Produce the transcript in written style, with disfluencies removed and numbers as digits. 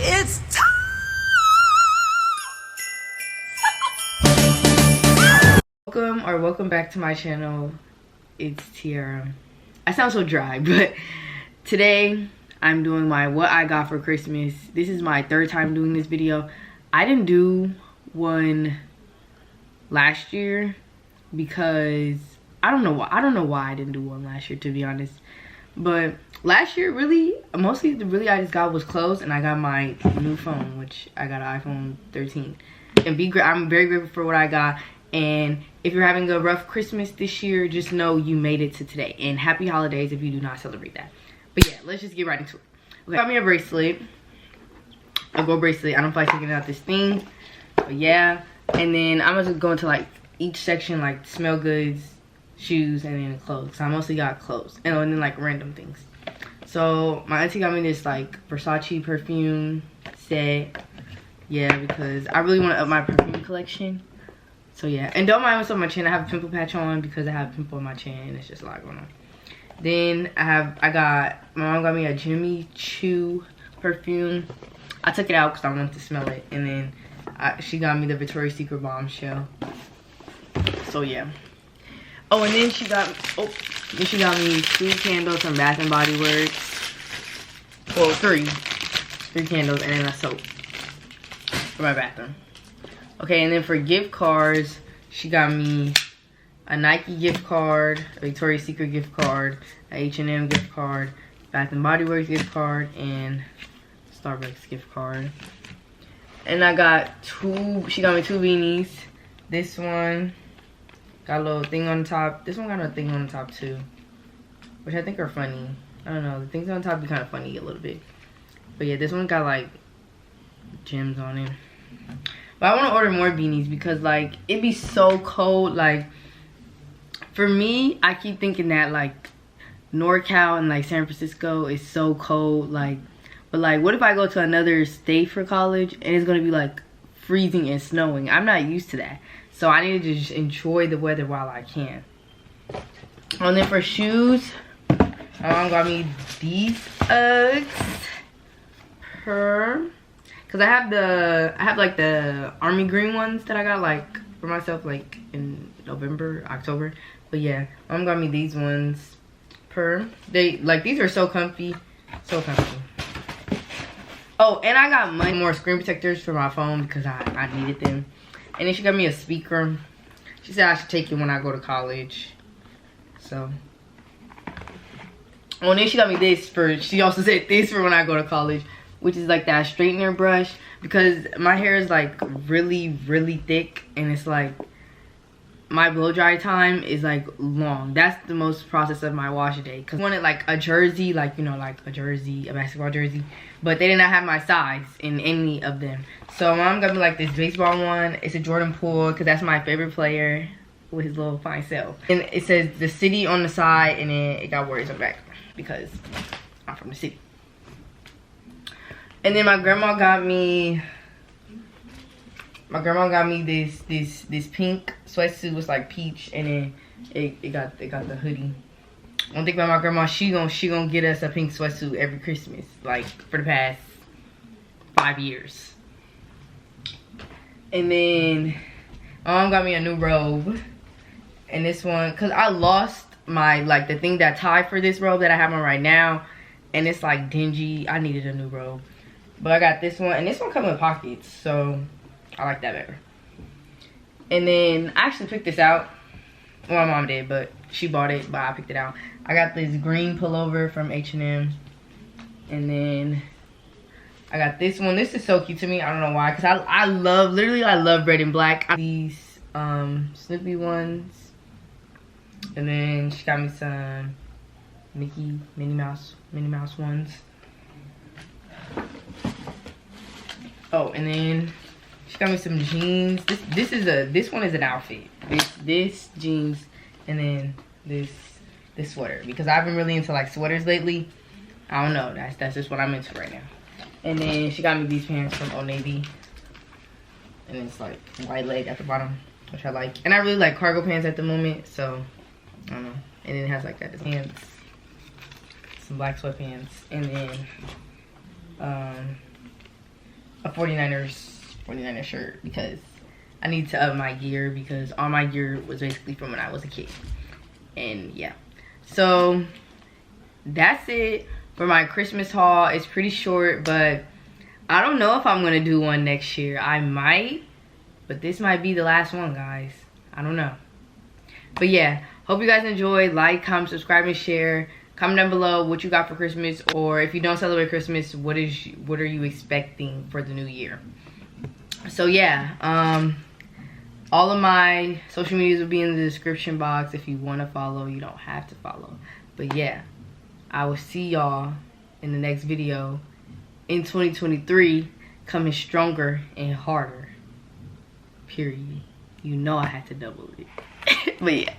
It's time. Welcome back to my channel. It's Tiara. I sound so dry, but today I'm doing my what I got for Christmas. This is my third time doing this video. I didn't do one last year because I don't know why I didn't do one last year, to be honest. But last year, really, mostly I just got was clothes, and I got my new phone, which I got an iPhone 13. And I'm very grateful for what I got. And if you're having a rough Christmas this year, just know you made it to today. And happy holidays if you do not celebrate that. But yeah, let's just get right into it. Okay, got me a bracelet, a gold bracelet. I don't feel like taking out this thing, but yeah. And then I'm gonna go into like each section, like smell goods, shoes, and then clothes. So I mostly got clothes and then like random things. So my auntie got me this like Versace perfume set. Yeah, because I really want to up my perfume collection. So yeah, and don't mind what's on my chin. I have a pimple patch on because I have a pimple on my chin. It's just a lot going on. Then my mom got me a Jimmy Choo perfume. I took it out because I wanted to smell it. And then she got me the Victoria's Secret Bombshell. So yeah. Oh, and then she got me 2 candles from Bath and Body Works. Well, 3 candles and then a soap for my bathroom. Okay, and then for gift cards, she got me a Nike gift card, a Victoria's Secret gift card, a H&M gift card, Bath and Body Works gift card, and Starbucks gift card. And she got me 2 beanies. This one got a little thing on the top. This one got a thing on the top too, which I think are funny. I don't know, the things on top be kind of funny a little bit. But yeah, this one got like gems on it. But I want to order more beanies because like it be so cold. Like for me, I keep thinking that like NorCal and like San Francisco is so cold. Like, but like what if I go to another state for college and it's gonna be like freezing and snowing? I'm not used to that. So I need to just enjoy the weather while I can. And then for shoes, my mom got me these Uggs. Cause I have like the army green ones that I got like for myself like in November, October. But yeah, mom got me these ones. These are so comfy, so comfy. Oh, and I got more screen protectors for my phone because I needed them. And then she got me a speaker. She said I should take it when I go to college. So. Oh, and then she got me this she also said this for when I go to college, which is like that straightener brush, because my hair is like really, really thick, and it's like my blow dry time is like long. That's the most process of my wash a day. Cause I wanted like a jersey, like, you know, like a basketball jersey, but they did not have my size in any of them. So mom got me like this baseball one. It's a Jordan Poole because that's my favorite player with his little fine self. And it says the city on the side, and then it got words on the back because I'm from the city. And then my grandma got me this pink sweatsuit. It was like peach, and then it got the hoodie. One thing about my grandma, she gonna get us a pink sweatsuit every Christmas, like for the past 5 years. And then my mom got me a new robe, and this one, cause I lost my the thing that tied for this robe that I have on right now, and it's like dingy. I needed a new robe. But I got this one, and this one comes with pockets, so I like that better. And then I actually picked this out. Well, my mom did, but she bought it, but I picked it out. I got this green pullover from H&M. And then I got this one. This is so cute to me. I don't know why, because I love red and black. These Snoopy ones. And then she got me some Minnie Mouse ones. Oh, and then she got me some jeans. This one is an outfit. This jeans, and then this sweater, because I've been really into like sweaters lately. I don't know. That's just what I'm into right now. And then she got me these pants from Old Navy, and it's like white leg at the bottom, which I like. And I really like cargo pants at the moment, so I don't know. And then it has like that pants, some black sweatpants, and then a 49ers shirt because I need to up my gear, because all my gear was basically from when I was a kid. And yeah, so that's it for my Christmas haul. It's pretty short, but I don't know if I'm gonna do one next year. I might, but this might be the last one, guys. I don't know. But yeah, hope you guys enjoyed. Like, comment, subscribe, and share. Comment down below what you got for Christmas, or if you don't celebrate Christmas, what are you expecting for the new year? So yeah, all of my social medias will be in the description box. If you want to follow, you don't have to follow. But yeah, I will see y'all in the next video in 2023, coming stronger and harder. Period. You know I had to double it. But yeah.